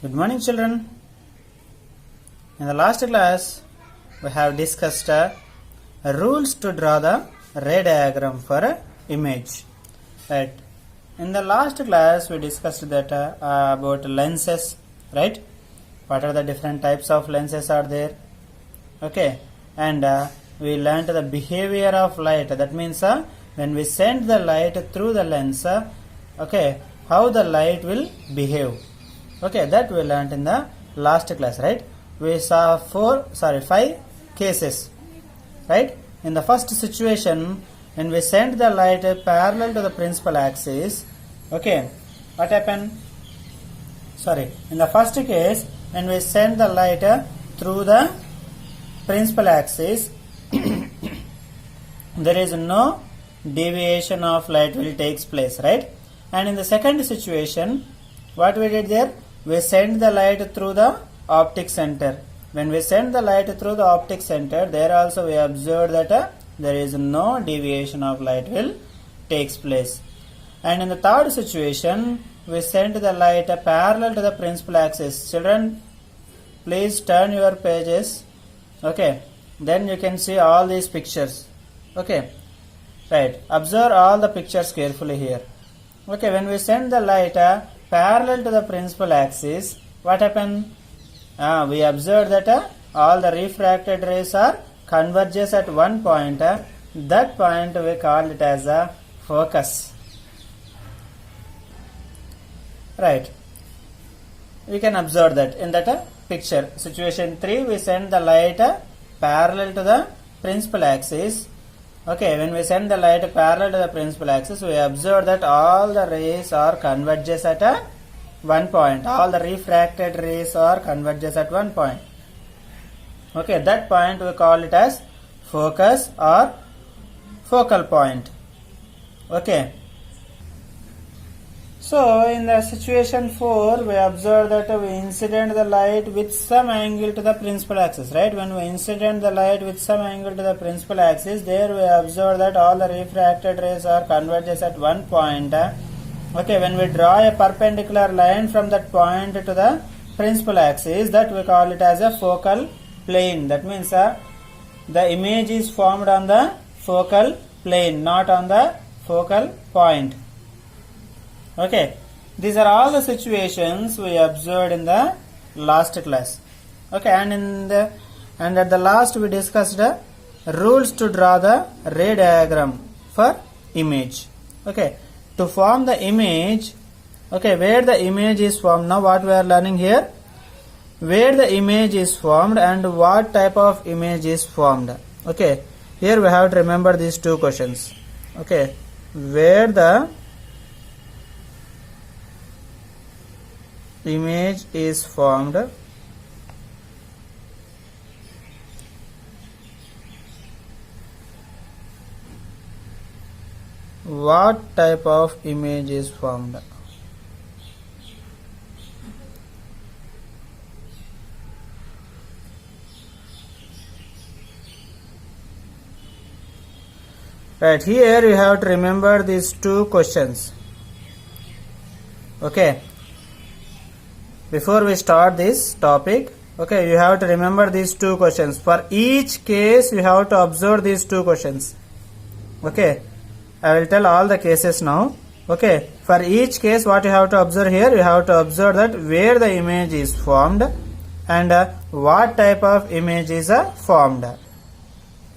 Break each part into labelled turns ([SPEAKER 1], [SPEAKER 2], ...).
[SPEAKER 1] Good morning, children. In the last class, we have discussed rules to draw the ray diagram for a image. Right. In the last class, we discussed that about lenses. Right. What are the different types of lenses are there? Okay. And we learned the behavior of light. That means when we send the light through the lens, okay, how the light will behave. Okay, that we learnt in the last class, right? We saw 5 cases, right? In the first situation, when we send the light parallel to the principal axis, okay, what happened? In the first case, when we send the light through the principal axis, there is no deviation of light will takes place, right? And in the second situation, what we did there? We send the light through the optic center. When we send the light through the optic center, there also we observed that there is no deviation of light will takes place. And in the third situation, we send the light parallel to the principal axis. Children, please turn your pages. Okay, then you can see all these pictures. Okay, right. Observe all the pictures carefully here. Okay, when we send the light parallel to the principal axis, what happened? We observe that all the refracted rays are converges at one point. That point we call it as a focus. Right. We can observe that in that picture. Situation 3, we send the light parallel to the principal axis. Okay, when we send the light parallel to the principal axis, we observe that all the rays are converges at one point. All the refracted rays are converges at one point. Okay, that point we call it as focus or focal point. Okay. So, in the situation 4, we observe that we incident the light with some angle to the principal axis, right? When we incident the light with some angle to the principal axis, there we observe that all the refracted rays are converges at one point. Okay, when we draw a perpendicular line from that point to the principal axis, that we call it as a focal plane. That means the image is formed on the focal plane, not on the focal point. Okay, these are all the situations we observed in the last class. Okay, and at the last we discussed rules to draw the ray diagram for image. Okay, to form the image, okay, where the image is formed. Now what we are learning here, where the image is formed and what type of image is formed. Okay, here we have to remember these two questions. Okay, where the image is formed, what type of image is formed. Right, here you have to remember these two questions. Okay, before we start this topic, okay, you have to remember these two questions. For each case, you have to observe these two questions. Okay, I will tell all the cases now. Okay, for each case, what you have to observe here, you have to observe that where the image is formed and what type of image is formed.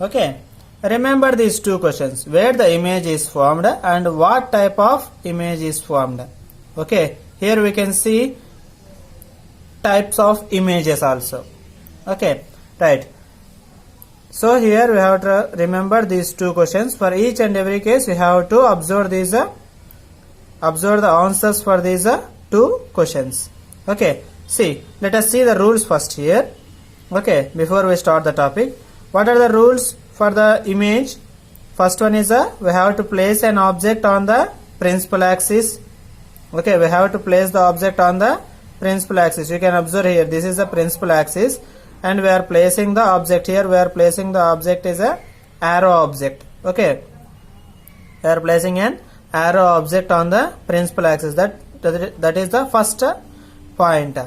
[SPEAKER 1] Okay, remember these two questions, where the image is formed and what type of image is formed. Okay, here we can see types of images also. Okay, right. So here we have to remember these two questions. For each and every case, we have to observe these, observe the answers for these two questions. Okay, see, let us see the rules first here. Okay, before we start the topic, what are the rules for the image? First one is we have to place an object on the principal axis. Okay, we have to place the object on the principal axis. You can observe here, this is the principal axis and we are placing the object here. We are placing the object is a arrow object. Okay, we are placing an arrow object on the principal axis. That is the first point.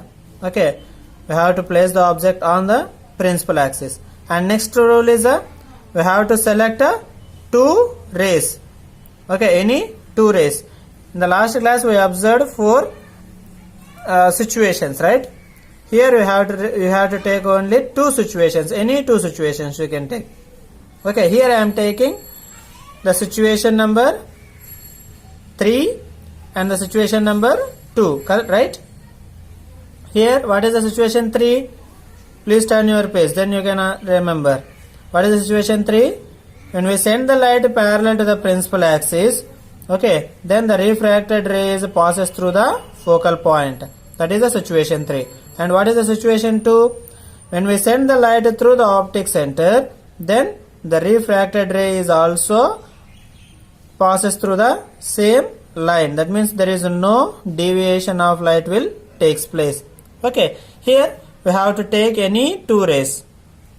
[SPEAKER 1] Okay, we have to place the object on the principal axis. And next rule is we have to select two rays. Okay, any two rays. In the last class we observed four situations, right? Here you have to take only two situations. Any two situations you can take. Okay, here I am taking the situation number 3 and the situation number 2, correct, right? Here, what is the situation 3? Please turn your page, then you can remember. What is the situation 3? When we send the light parallel to the principal axis, okay, then the refracted rays passes through the focal point. That is the situation 3. And what is the situation 2? When we send the light through the optic center, then the refracted ray is also passes through the same line. That means there is no deviation of light will takes place. Okay, here we have to take any two rays.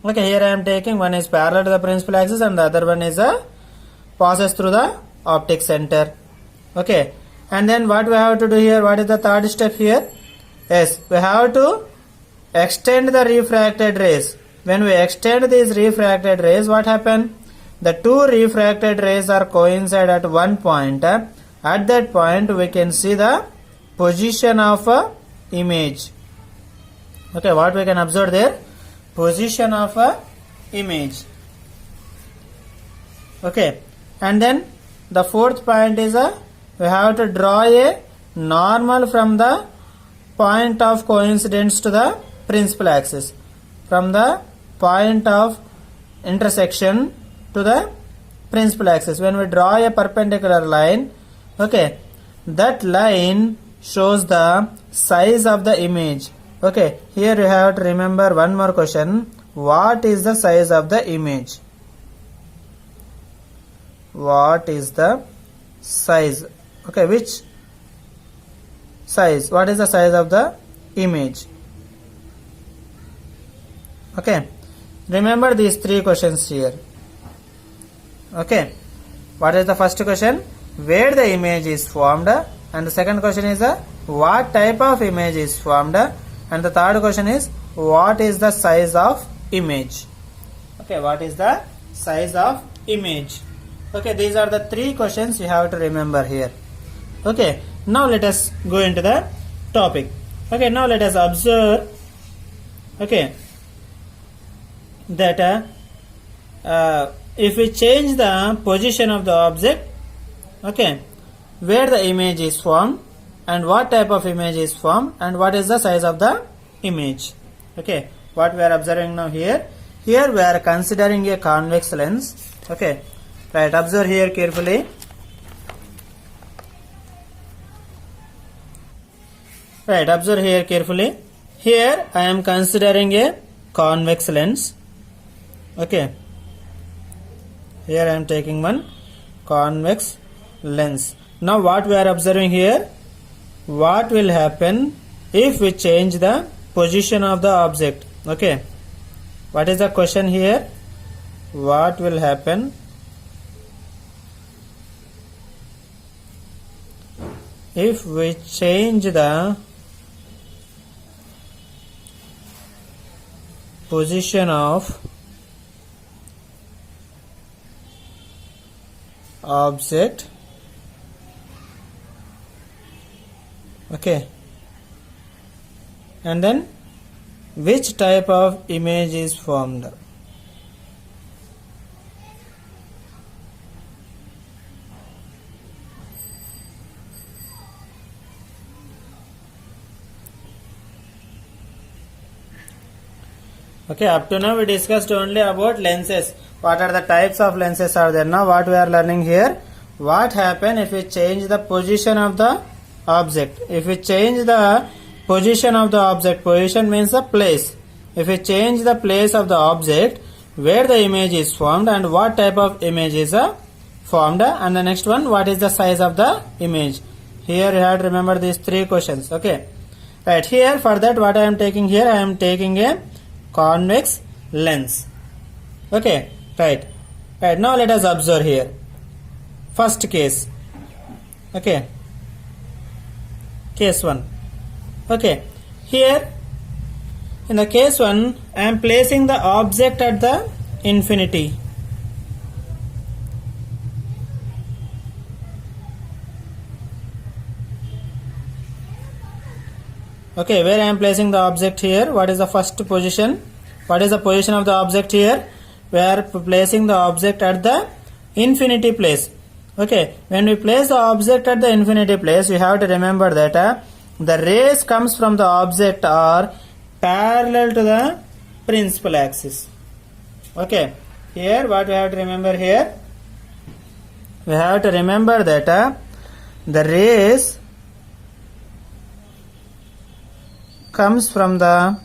[SPEAKER 1] Okay, here I am taking one is parallel to the principal axis and the other one is passes through the optic center. Okay, and then what we have to do here? What is the third step here? Yes, we have to extend the refracted rays. When we extend these refracted rays, what happen? The two refracted rays are coincide at one point. At that point, we can see the position of a image. Okay, what we can observe there? Position of a image. Okay, and then the fourth point is we have to draw a normal from the point of coincidence to the principal axis. From the point of intersection to the principal axis. When we draw a perpendicular line, okay, that line shows the size of the image. Okay, here you have to remember one more question. What is the size of the image? What is the size? Okay, which size? What is the size of the image? Okay, remember these three questions here. Okay, what is the first question? Where the image is formed, and the second question is what type of image is formed, and the third question is what is the size of image. Okay, what is the size of image? Okay, these are the three questions you have to remember here. Okay, now let us go into the topic. Okay, now let us observe, okay, that if we change the position of the object, okay, where the image is formed and what type of image is formed and what is the size of the image. Okay, what we are observing now here we are considering a convex lens. Okay, right, observe here carefully. Right, observe here carefully. Here I am considering a convex lens. Okay, here I am taking one convex lens. Now what we are observing here? What will happen if we change the position of the object? Okay, what is the question here? What will happen if we change the position of object? Okay, and then which type of image is formed? Okay, up to now we discussed only about lenses. What are the types of lenses are there? Now what we are learning here, what happen if we change the position of the object? If we change the position of the object, position means the place. If we change the place of the object, where the image is formed and what type of image is formed, and the next one, what is the size of the image? Here you have to remember these three questions. Okay, right, here for that what I am taking here, I am taking a convex lens. Okay, right, now let us observe here. First case. Okay, case 1. Okay, here In the case 1, I am placing the object at the infinity. Okay, where I am placing the object here? What is the first position? What is the position of the object here? We are placing the object at the infinity place. Okay, when we place the object at the infinity place, we have to remember that the rays comes from the object are parallel to the principal axis. Okay, here what we have to remember here? We have to remember that the rays comes from the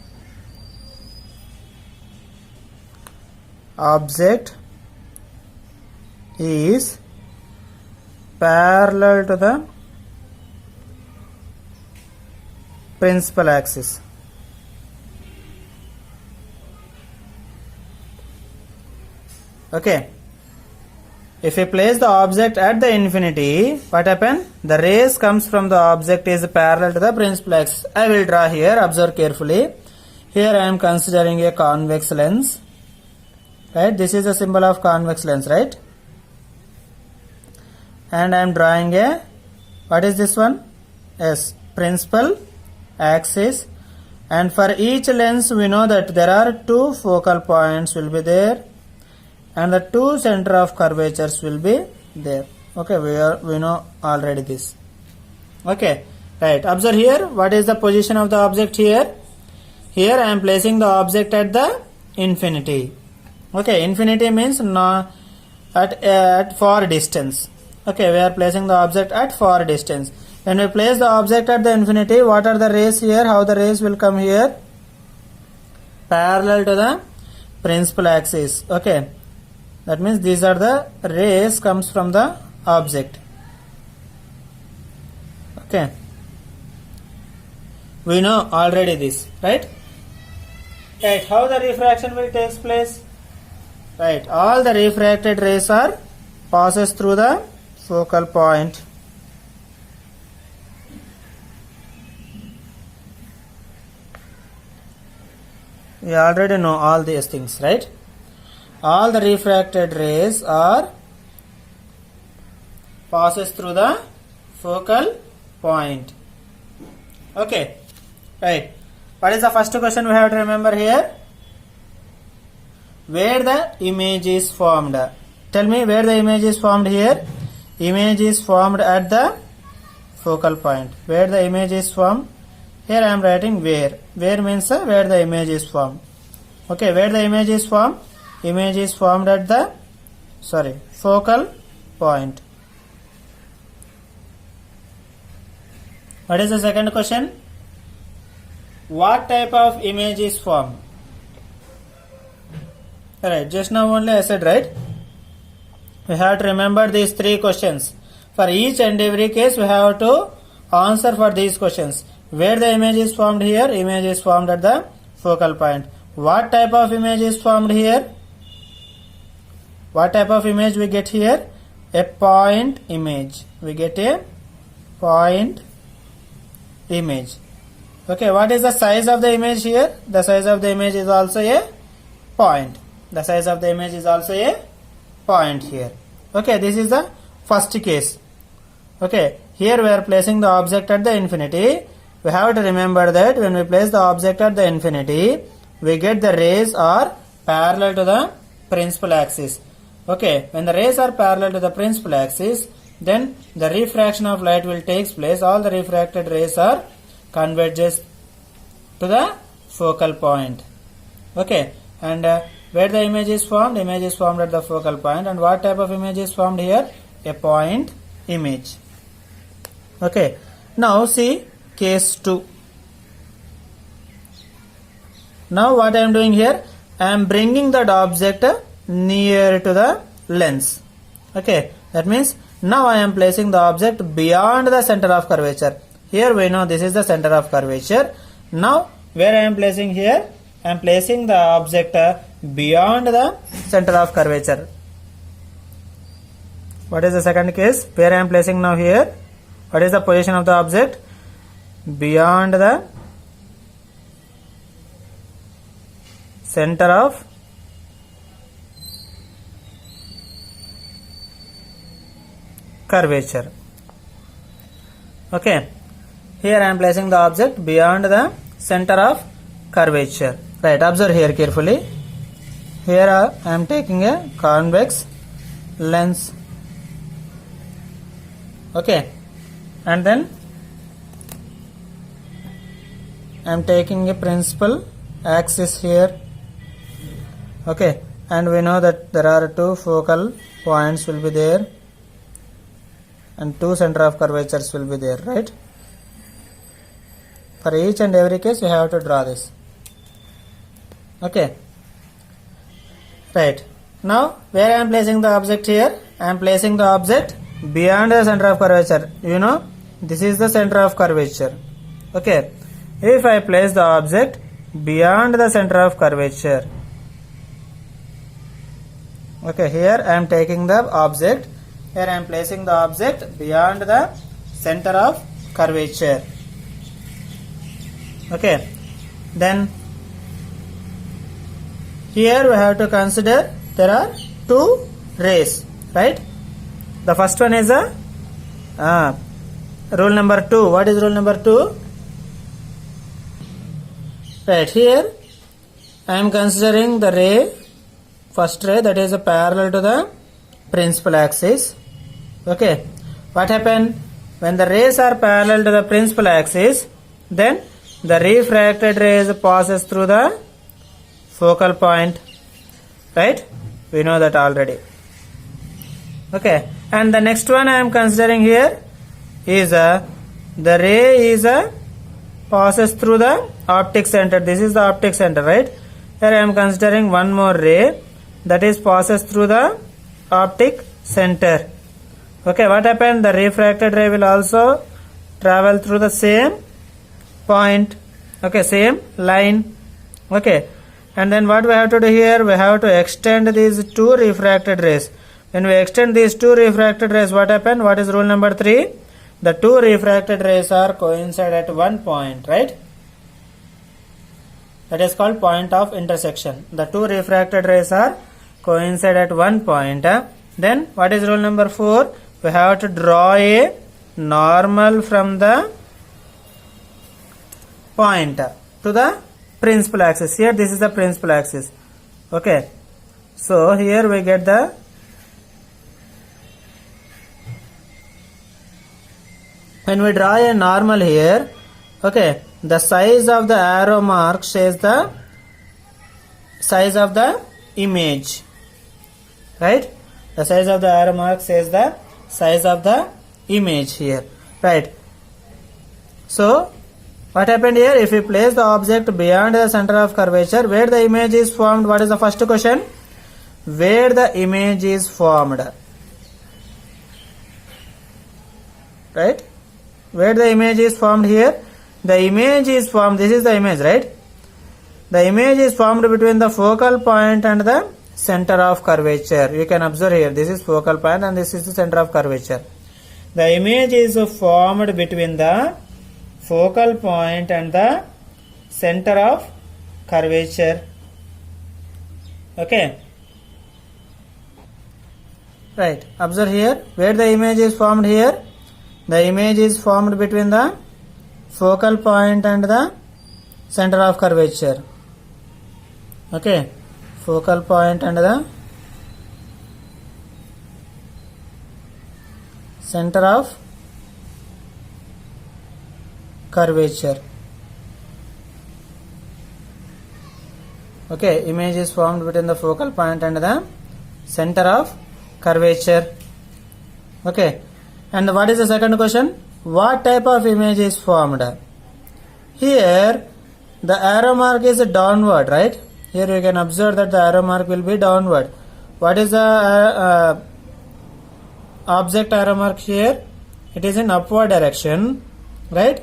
[SPEAKER 1] object is parallel to the principal axis. Okay, if we place the object at the infinity, what happen? The rays comes from the object is parallel to the principal axis. I will draw here, observe carefully. Here I am considering a convex lens, right? This is a symbol of convex lens, right? And I am drawing a, what is this one? Yes, principal axis. And for each lens we know that there are two focal points will be there and the two center of curvatures will be there. Okay, we know already this. Okay, right. Observe here, what is the position of the object here? Here I am placing the object at the infinity. Okay, infinity means at far distance. Okay, we are placing the object at far distance. When we place the object at the infinity, what are the rays here? How the rays will come here? Parallel to the principal axis. Okay, that means these are the rays comes from the object. Okay, we know already this, right? Right, how the refraction will take place? Right, all the refracted rays are passes through the focal point. We already know all these things, right? All the refracted rays are passes through the focal point. Okay, right. What is the first question we have to remember here? Where the image is formed. Tell me where the image is formed here. Image is formed at the focal point. Where the image is formed? Here I am writing where. Where means where the image is formed. Okay, where the image is formed? Image is formed at the focal point. What is the second question? What type of image is formed? Alright, just now only I said, right? We have to remember these three questions. For each and every case we have to answer for these questions. Where the image is formed here? Image is formed at the focal point. What type of image is formed here? What type of image we get here? A point image. We get a point image. Okay, what is the size of the image here? The size of the image is also a point. The size of the image is also a point here. Okay, this is the first case. Okay, here we are placing the object at the infinity. We have to remember that when we place the object at the infinity, we get the rays are parallel to the principal axis. Okay, when the rays are parallel to the principal axis, then the refraction of light will take place. All the refracted rays are converges to the focal point. Okay, and where the image is formed? Image is formed at the focal point. And what type of image is formed here? A point image. Okay, now see case 2. Now what I am doing here? I am bringing that object near to the lens. Okay, that means now I am placing the object beyond the center of curvature. Here we know this is the center of curvature. Now where I am placing here? I am placing the object beyond the center of curvature. What is the second case? Where I am placing now here? What is the position of the object? Beyond the center of curvature. Okay, here I am placing the object beyond the center of curvature. Right, observe here carefully. Here I am taking a convex lens. Okay, and then I am taking a principal axis here. Okay, and we know that there are two focal points will be there and two center of curvatures will be there, right? For each and every case you have to draw this. Okay, right. Now where I am placing the object here? I am placing the object beyond the center of curvature. You know, this is the center of curvature. Okay, if I place the object beyond the center of curvature, okay, here I am taking the object, here I am placing the object beyond the center of curvature. Okay, then here we have to consider there are two rays, right? The first one is a rule number 2. What is rule number 2? Right, here I am considering the ray, first ray, that is parallel to the principal axis. Okay, what happened when the rays are parallel to the principal axis? Then the refracted rays passes through the focal point, right? We know that already. Okay, and the next one I am considering here is the ray is passes through the optic center. This is the optic center, right? Here I am considering one more ray that is passes through the optic center. Okay, what happened? The refracted ray will also travel through the same point. Okay, same line. Okay, and then what we have to do here? We have to extend these two refracted rays. When we extend these two refracted rays, what happened? What is rule number 3? The two refracted rays are coincide at one point, right? That is called point of intersection. The two refracted rays are coincide at one point. Then what is rule number 4? We have to draw a normal from the point to the principal axis. Here this is the principal axis. Okay, so here we get the when we draw a normal here, okay, the size of the arrow mark says the size of the image, right? The size of the arrow mark says the size of the image here, right? So what happened here? If we place the object beyond the center of curvature, where the image is formed? What is the first question? Where the image is formed, right? Where the image is formed here? The image is formed, this is the image, right? The image is formed between the focal point and the center of curvature. You can observe here, this is focal point and this is the center of curvature. The image is formed between the focal point and the center of curvature. Okay, right, observe here, where the image is formed here? The image is formed between the focal point and the center of curvature. Okay, focal point and the center of curvature. Okay, image is formed between the focal point and the center of curvature. Okay, and what is the second question? What type of image is formed? Here the arrow mark is downward, right? Here you can observe that the arrow mark will be downward. What is the object arrow mark here? It is in upward direction, right?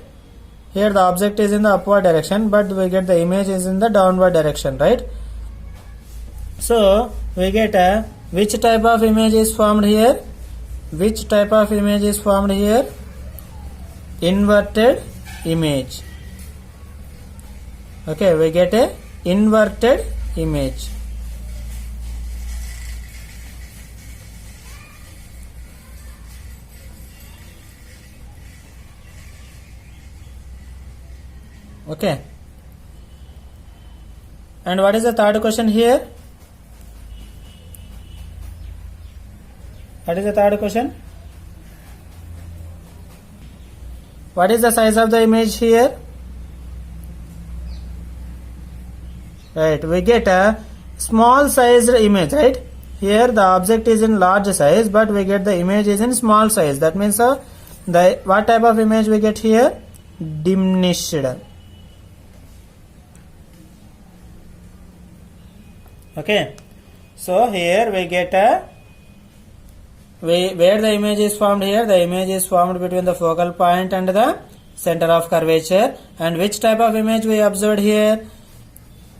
[SPEAKER 1] Here the object is in the upward direction, but we get the image is in the downward direction, right? So we get which type of image is formed here? Which type of image is formed here? Inverted image. Okay, we get a inverted image. Okay. And what is the third question here? What is the third question? What is the size of the image here? Right, we get a small sized image, right? Here the object is in large size, but we get the image is in small size. That means the what type of image we get here? Diminished. Okay, so here we get where the image is formed here. The image is formed between the focal point and the center of curvature. And which type of image we observed here?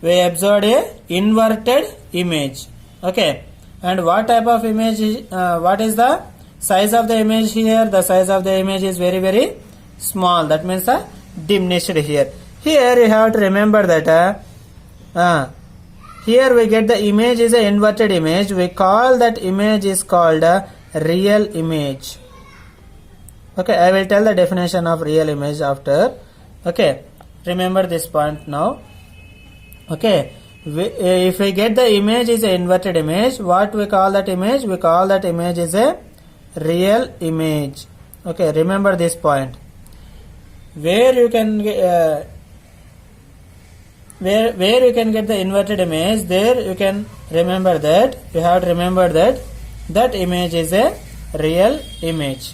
[SPEAKER 1] We observed a inverted image. Okay, and what type of image is, what is the size of the image here? The size of the image is very, very small. That means diminished here. Here you have to remember that here we get the image is an inverted image. We call that image is called a real image. Okay, I will tell the definition of real image after. Okay, remember this point now. Okay, if we get the image is an inverted image, what we call that image? We call that image is a real image. Okay, remember this point. Where you can where you can get the inverted image, there you can remember that, you have to remember that that image is a real image.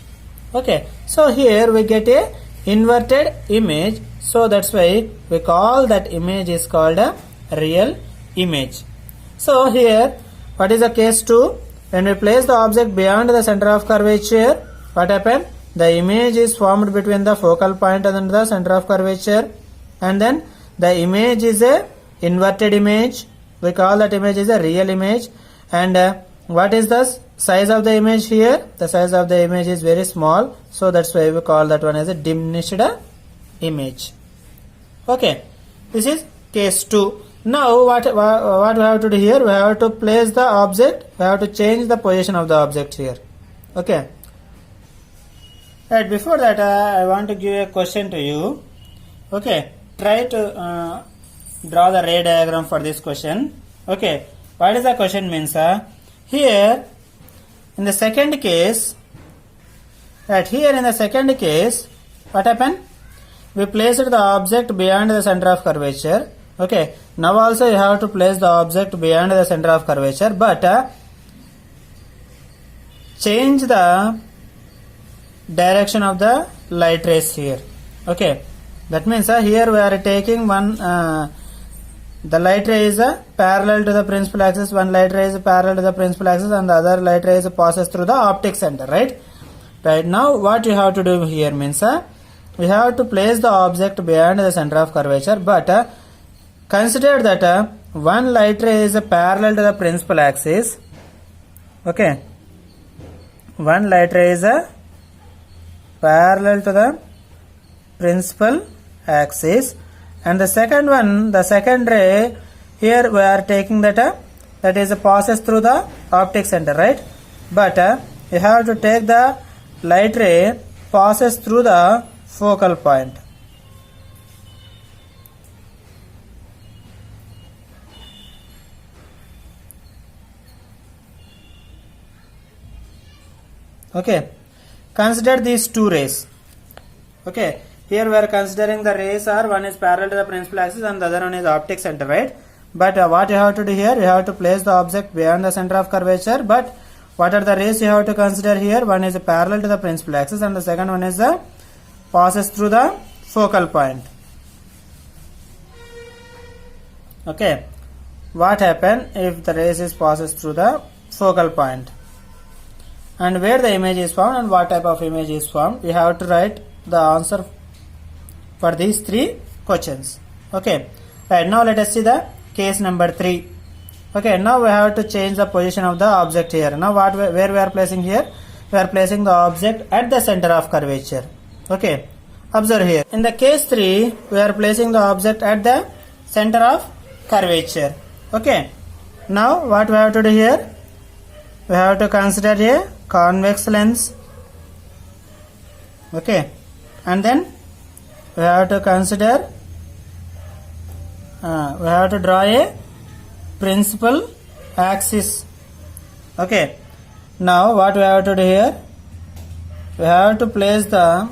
[SPEAKER 1] Okay, so here we get a inverted image, so that's why we call that image is called a real image. So here what is the case 2? When we place the object beyond the center of curvature, what happened? The image is formed between the focal point and the center of curvature, and then the image is a inverted image. We call that image is a real image. And what is the size of the image here? The size of the image is very small, so that's why we call that one as a diminished image. Okay, this is case 2. Now what we have to do here? We have to place the object. We have to change the position of the object here. Okay. Right, before that I want to give a question to you. Okay, try to draw the ray diagram for this question. Okay, what is the question means? Here in the second case, right here in the second case, what happened? We placed the object beyond the center of curvature. Okay, now also you have to place the object beyond the center of curvature, but change the direction of the light rays here. Okay, that means here we are taking one the light ray is parallel to the principal axis, one light ray is parallel to the principal axis, and the other light ray passes through the optic center, right? Right, now what you have to do here means we have to place the object beyond the center of curvature, but consider that one light ray is parallel to the principal axis. Okay, one light ray is parallel to the principal axis, and the second one, the second ray, here we are taking that that is passes through the optic center, right? But you have to take the light ray passes through the focal point. Okay, consider these two rays. Okay, here we are considering the rays are, one is parallel to the principal axis and the other one is optic center, right? But what you have to do here, you have to place the object beyond the center of curvature, but what are the rays you have to consider here? One is parallel to the principal axis and the second one is passes through the focal point. Okay, what happen if the rays is passes through the focal point? And where the image is formed and what type of image is formed, we have to write the answer for these three questions. Okay, right, now let us see the case number 3. Okay, now we have to change the position of the object here. Now where we are placing here? We are placing the object at the center of curvature. Okay, observe here. In the case 3, we are placing the object at the center of curvature. Okay. Now what we have to do here? We have to consider a convex lens. Okay. And then we have to consider, we have to draw a principal axis. Okay. Now what we have to do here? We have to place the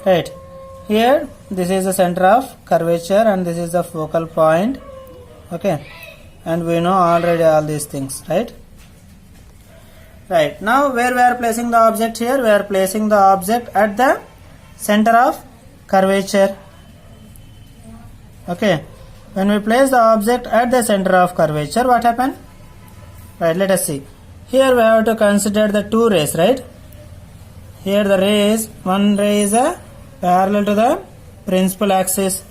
[SPEAKER 1] right here. This is the center of curvature and this is the focal point. Okay, and we know already all these things, right? Right, now where we are placing the object here? We are placing the object at the center of curvature. Okay, when we place the object at the center of curvature, what happened? Right, let us see. Here we have to consider the two rays, right? Here the rays, one ray is parallel to the principal axis.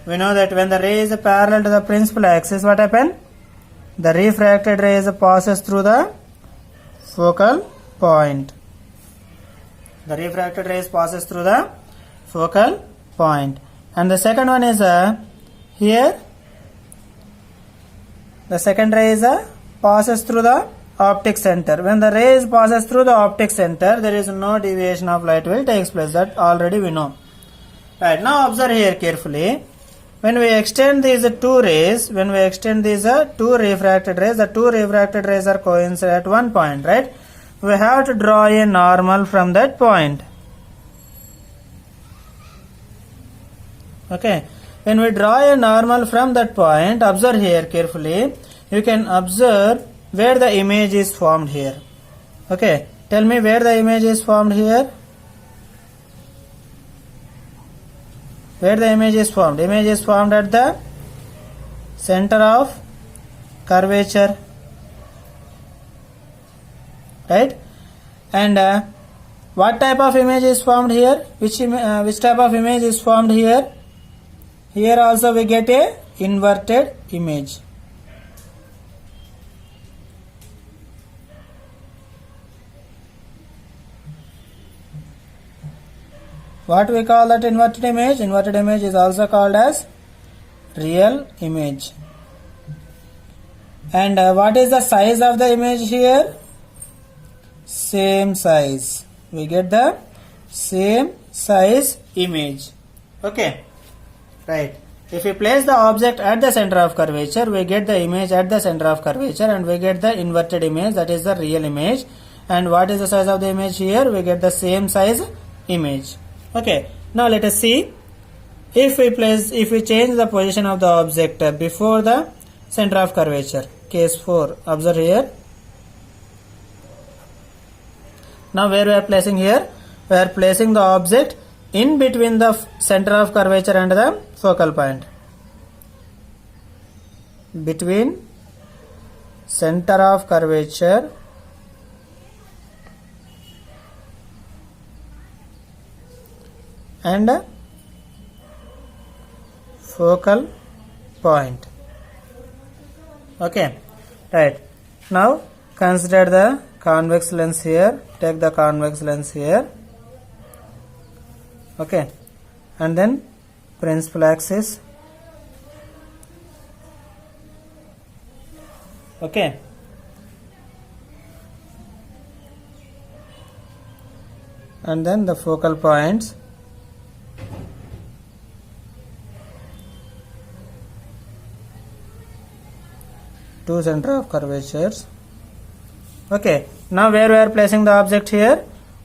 [SPEAKER 1] We know that when the ray is parallel to the principal axis, what happened? The refracted rays passes through the focal point. The refracted rays passes through the focal point. And the second one is here. The second ray is passes through the optic center. When the rays passes through the optic center, there is no deviation of light will takes place. That already we know. Right, now observe here carefully. When we extend these two rays, two refracted rays, the two refracted rays are coincide at one point, right? We have to draw a normal from that point. Okay, when we draw a normal from that point, observe here carefully. You can observe where the image is formed here. Okay, tell me where the image is formed here. Where the image is formed? Image is formed at the center of curvature, right? And what type of image is formed here? Which type of image is formed here? Here also we get a inverted image. What we call that inverted image? Inverted image is also called as real image. And what is the size of the image here? Same size. We get the same size image. Okay, right. If we place the object at the center of curvature, we get the image at the center of curvature and we get the inverted image, that is the real image. And what is the size of the image here? We get the same size image. Okay, now let us see. If we change the position of the object before the center of curvature, case 4, observe here. Now where we are placing here? We are placing the object in between the center of curvature and the focal point. Between center of curvature and focal point. Okay, right. Now consider the convex lens here. Take the convex lens here. Okay, and then principal axis. Okay, and then the focal points. Two center of curvatures. Okay, now where we are placing the object here?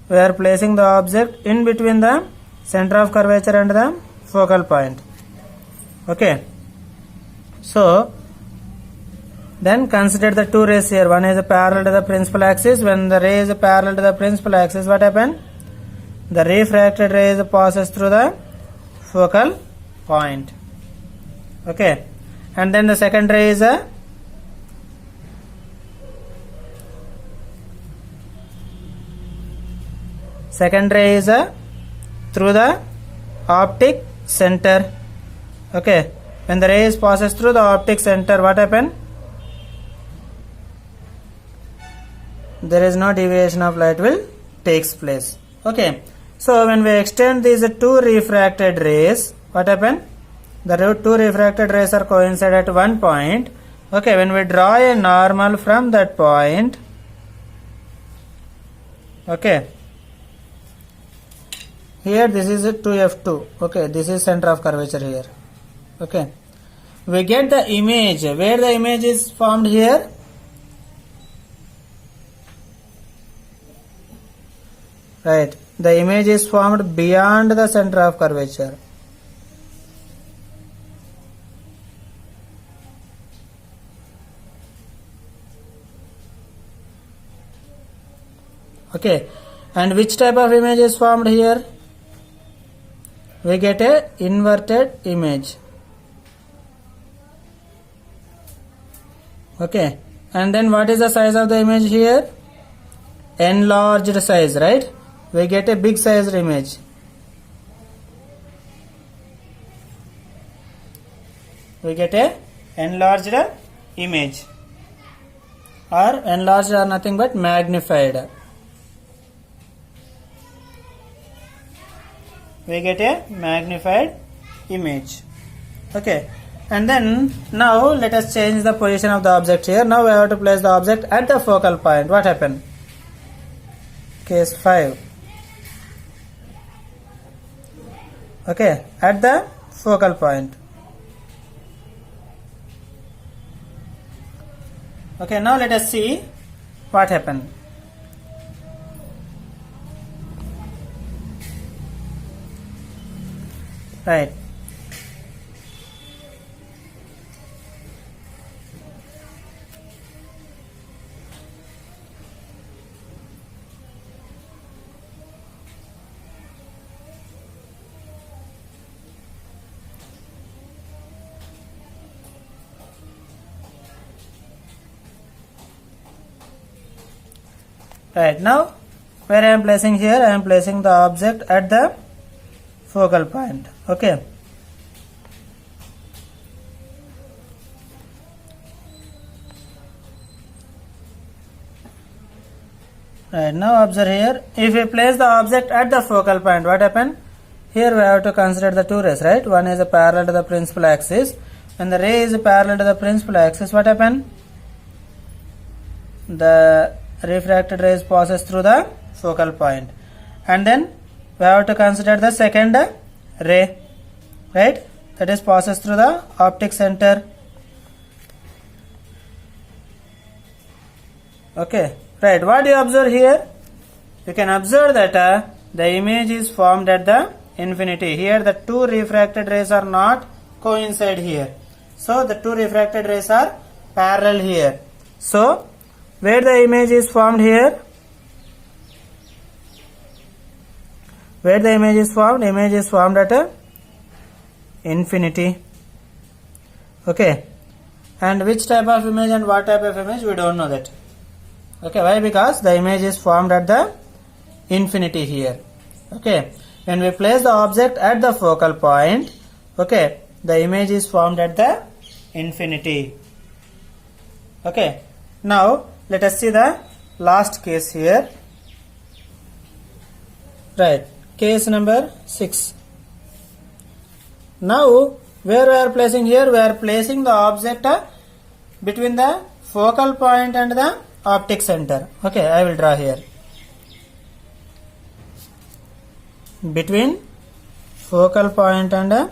[SPEAKER 1] We are placing the object in between the center of curvature and the focal point. Okay, so then consider the two rays here. One is parallel to the principal axis. When the ray is parallel to the principal axis, what happened? The refracted ray passes through the focal point. Okay, and then the second ray is through the optic center. Okay, when the rays passes through the optic center, what happen? There is no deviation of light will takes place. Okay, so when we extend these two refracted rays, what happen? The two refracted rays are coincide at one point. Okay, when we draw a normal from that point, okay, here this is a 2f2. Okay, this is center of curvature here. Okay, we get the image. Where the image is formed here? Right, the image is formed beyond the center of curvature. Okay, and which type of image is formed here? We get a inverted image. Okay, and then what is the size of the image here? Enlarged size, right? We get a big sized image. We get a enlarged image, or enlarged or nothing but magnified. We get a magnified image. Okay, and then now let us change the position of the object here. Now we have to place the object at the focal point. What happened? Case 5. Okay, at the focal point. Okay, now let us see what happened. Right. Right, now where I am placing here, I am placing the object at the focal point. Okay, right, now observe here, if we place the object at the focal point, what happen? Here we have to consider the two rays, right? One is parallel to the principal axis. When the ray is parallel to the principal axis, what happen? The refracted rays passes through the focal point, and then we have to consider the second ray, right? That is passes through the optic center. Okay, right, what do you observe here? You can observe that the image is formed at the infinity. Here the two refracted rays are not coincide here, so the two refracted rays are parallel here. So where the image is formed here? Where the image is formed? Image is formed at infinity. Okay, and which type of image and what type of image, we don't know that. Okay, why? Because the image is formed at the infinity here. Okay, when we place the object at the focal point, okay, the image is formed at the infinity. Okay, now let us see the last case here. Right, case number 6. Now where we are placing here? We are placing the object between the focal point and the optic center. Okay, I will draw here. Between focal point and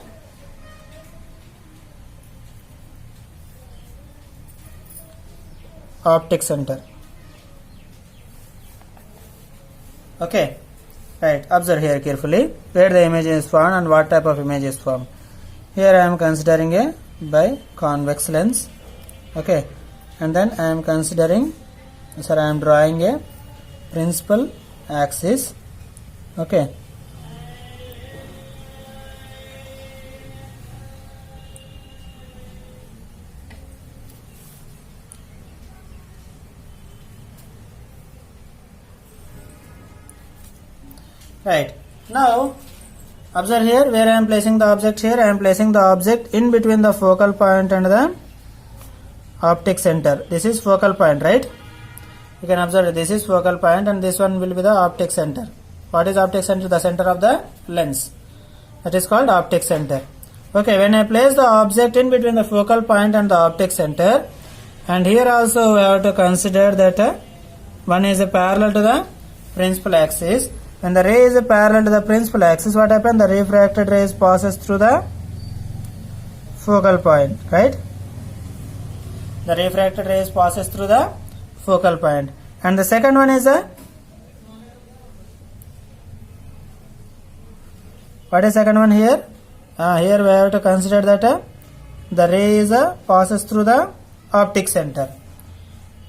[SPEAKER 1] optic center. Okay, right, observe here carefully where the image is formed and what type of image is formed. Here I am considering a biconvex lens. Okay, and then I am considering, sir, I am drawing a principal axis. Okay, right, now Observe here where I am placing the object. Here I am placing the object in between the focal point and the optic center. This is focal point, right? You can observe this is focal point and this one will be the optic center. What is optic center? The center of the lens. That is called optic center. Okay, when I place the object in between the focal point and the optic center, and here also we have to consider that one is parallel to the principal axis. When the ray is parallel to the principal axis, what happens? The refracted rays passes through the focal point, right? The refracted rays passes through the focal point. And the second one is what is second one here? Here we have to consider that the ray is passes through the optic center.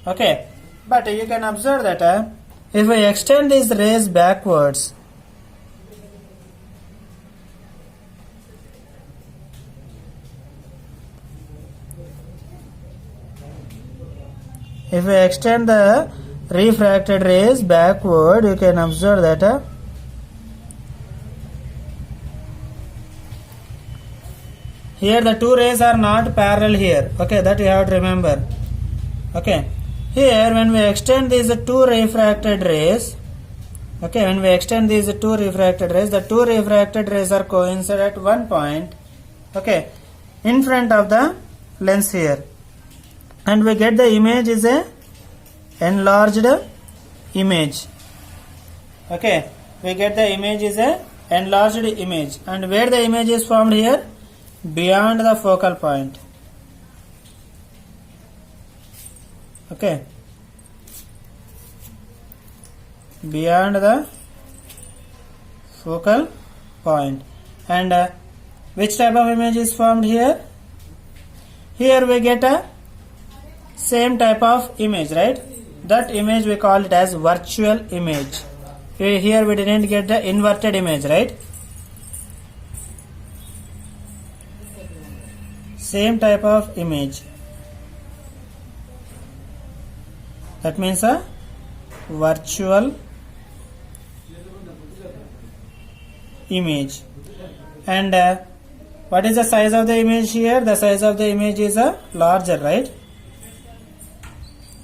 [SPEAKER 1] Okay, but you can observe that if we extend these rays backwards, if we extend the refracted rays backward, you can observe that here the two rays are not parallel here. Okay, that you have to remember. Okay, here when we extend these two refracted rays, okay, when we extend these two refracted rays, the two refracted rays are coincide at one point, okay, in front of the lens here, and we get the image is a enlarged image. Okay, we get the image is a enlarged image, and where the image is formed here? Beyond the focal point. Okay, beyond the focal point. And which type of image is formed here? Here we get a same type of image, right? That image we call it as virtual image. Here we didn't get the inverted image, right? Same type of image. That means a virtual image. And what is the size of the image here? The size of the image is larger, right?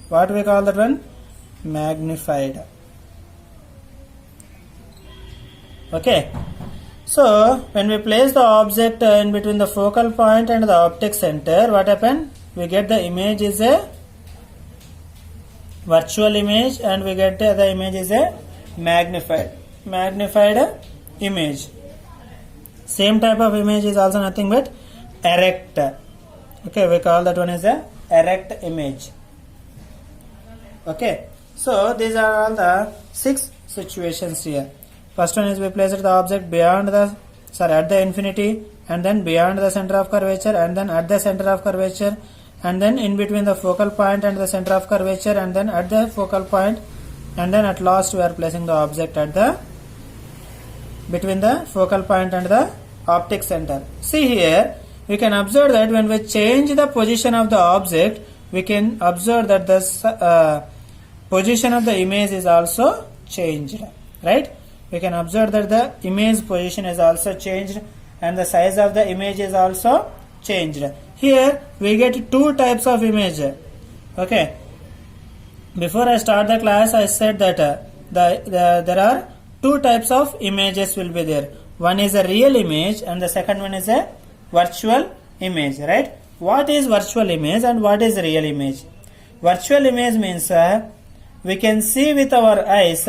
[SPEAKER 1] What we call that one? Magnified. Okay. So when we place the object in between the focal point and the optic center, what happened? We get the image is a virtual image, and we get the image is a magnified image. Same type of image is also nothing but erect. Okay, we call that one as a erect image. Okay, so these are all the 6 situations here. First one is we place the object beyond the, at the infinity, and then beyond the center of curvature, and then at the center of curvature, and then in between the focal point and the center of curvature, and then at the focal point, and then at last we are placing the object at the between the focal point and the optic center. See here, we can observe that when we change the position of the object, we can observe that the position of the image is also changed, right? We can observe that the image position is also changed, and the size of the image is also changed. Here we get 2 types of image. Okay, before I start the class, I said that there are 2 types of images will be there. One is a real image and the second one is a virtual image, right? What is virtual image and what is real image? Virtual image means we can see with our eyes.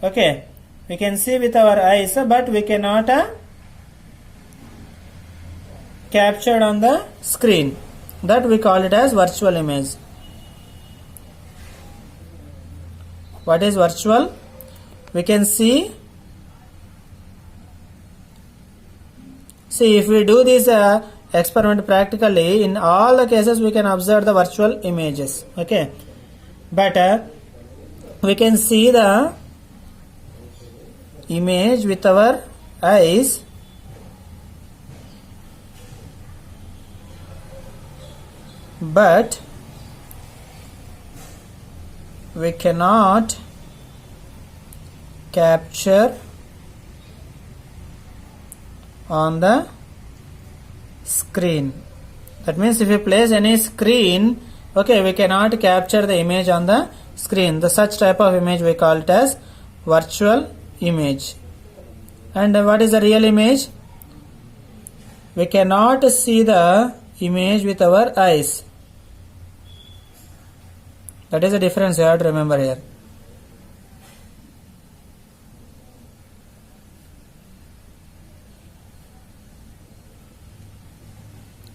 [SPEAKER 1] Okay, we can see with our eyes, but we cannot capture on the screen. That we call it as virtual image. What is virtual? We can see. See, if we do this experiment practically, in all the cases we can observe the virtual images. Okay, but we can see the image with our eyes, but we cannot capture on the screen. That means if you place any screen, okay, we cannot capture the image on the screen. The such type of image we call it as virtual image. And what is the real image? We cannot see the image with our eyes. That is the difference you have to remember here.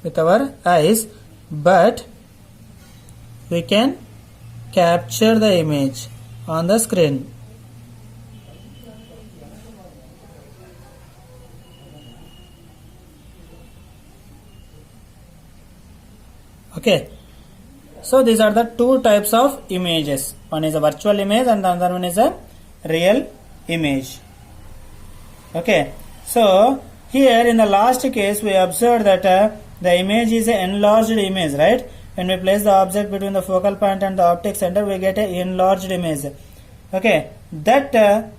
[SPEAKER 1] With our eyes, but we can capture the image on the screen. Okay, so these are the two types of images. One is a virtual image and the other one is a real image. Okay, so here in the last case we observed that the image is an enlarged image, right? When we place the object between the focal point and the optic center, we get an enlarged image. Okay, that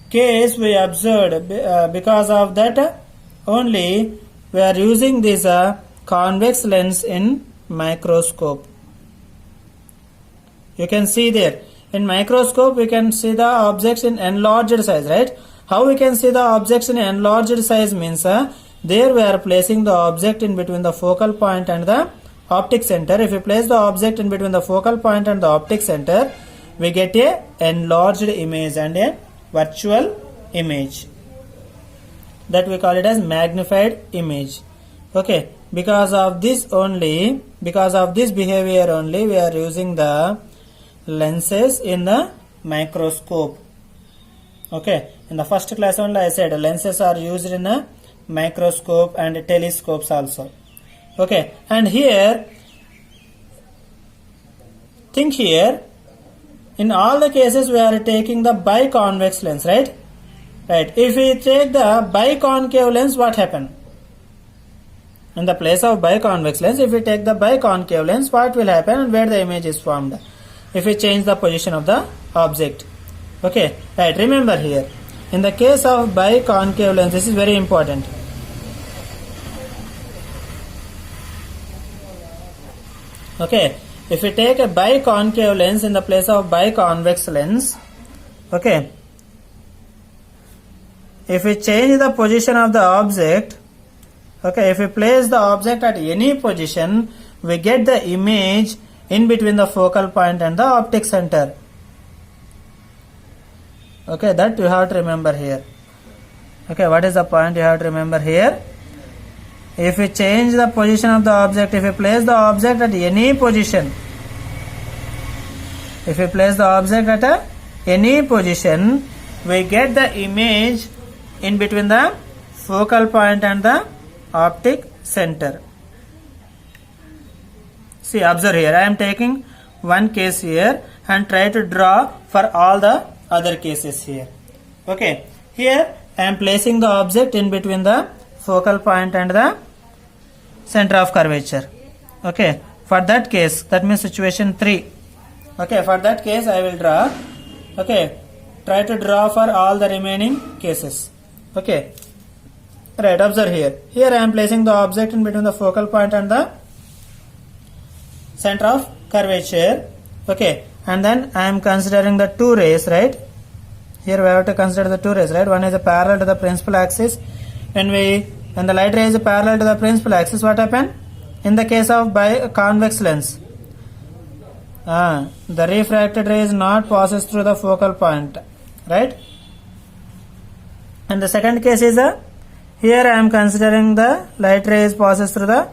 [SPEAKER 1] case we observed, because of that only we are using this convex lens in microscope. You can see there in microscope we can see the objects in enlarged size, right? How we can see the objects in enlarged size means there we are placing the object in between the focal point and the optic center. If you place the object in between the focal point and the optic center, we get a enlarged image and a virtual image. That we call it as magnified image. Okay, because of this behavior only, we are using the lenses in the microscope. Okay, in the first class only I said lenses are used in a microscope and telescopes also. Okay, and here, think here, in all the cases we are taking the biconvex lens, right? Right. If we take the biconcave lens, what happen? In the place of biconvex lens, if we take the biconcave lens, what will happen and where the image is formed? If we change the position of the object. Okay, right, remember here, in the case of biconcave lens, this is very important. Okay, if we take a biconcave lens in the place of biconvex lens, okay, if we change the position of the object, okay, if we place the object at any position, we get the image in between the focal point and the optic center. Okay, that you have to remember here. Okay, what is the point you have to remember here? If we change the position of the object, if we place the object at any position, we get the image in between the focal point and the optic center. See, observe here, I am taking one case here and try to draw for all the other cases here. Okay, here I am placing the object in between the focal point and the center of curvature. Okay, for that case, that means situation 3. Okay, for that case I will draw. Okay, try to draw for all the remaining cases. Okay, right, observe here. Here I am placing the object in between the focal point and the center of curvature. Okay, and then I am considering the two rays, right? Here we have to consider the two rays, right? One is parallel to the principal axis. When the light ray is parallel to the principal axis, what happen? In the case of convex lens, the refracted ray is not passes through the focal point, right? And the second case is here I am considering the light rays passes through the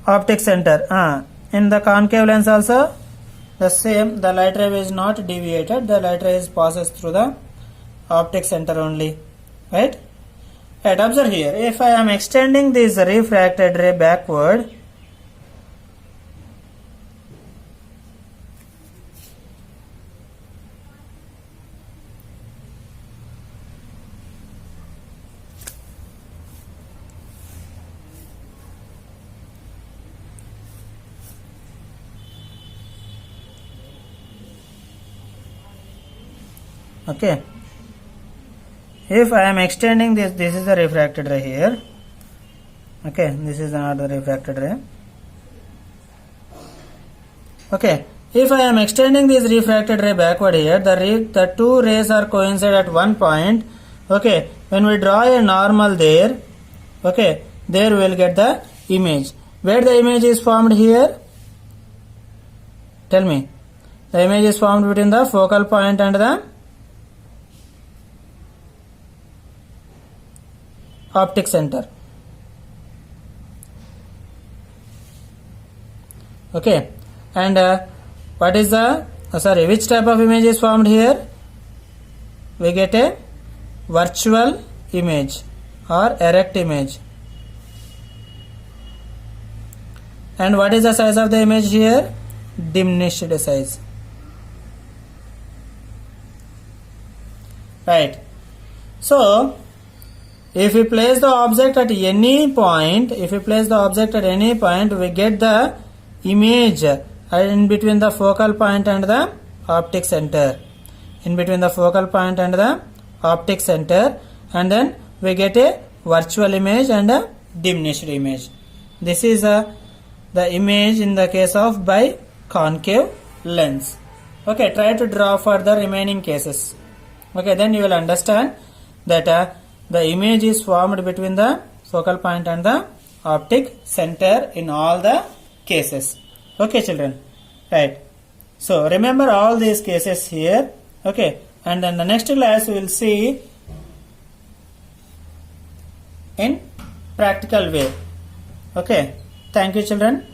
[SPEAKER 1] optic center. In the concave lens also the same, the light ray is not deviated, the light ray passes through the optic center only, right? Right, observe here, if I am extending this refracted ray backward, okay, if I am extending this is the refracted ray here, Okay, this is not the refracted ray. Okay, if I am extending this refracted ray backward here, the two rays are coincide at one point. Okay, when we draw a normal there, okay, there we will get the image. Where the image is formed here? Tell me. The image is formed between the focal point and the optic center. Okay, and what is the which type of image is formed here? We get a virtual image or erect image. And what is the size of the image here? Diminished size. Right. So, if we place the object at any point, we get the image in between the focal point and the optic center. In between the focal point and the optic center, and then we get a virtual image and a diminished image. This is the image in the case of biconcave lens. Okay, try to draw for the remaining cases. Okay, then you will understand that the image is formed between the focal point and the optic center in all the cases. Okay, children. Right. So remember all these cases here. Okay, and then the next class we will see in practical way. Okay, thank you, children.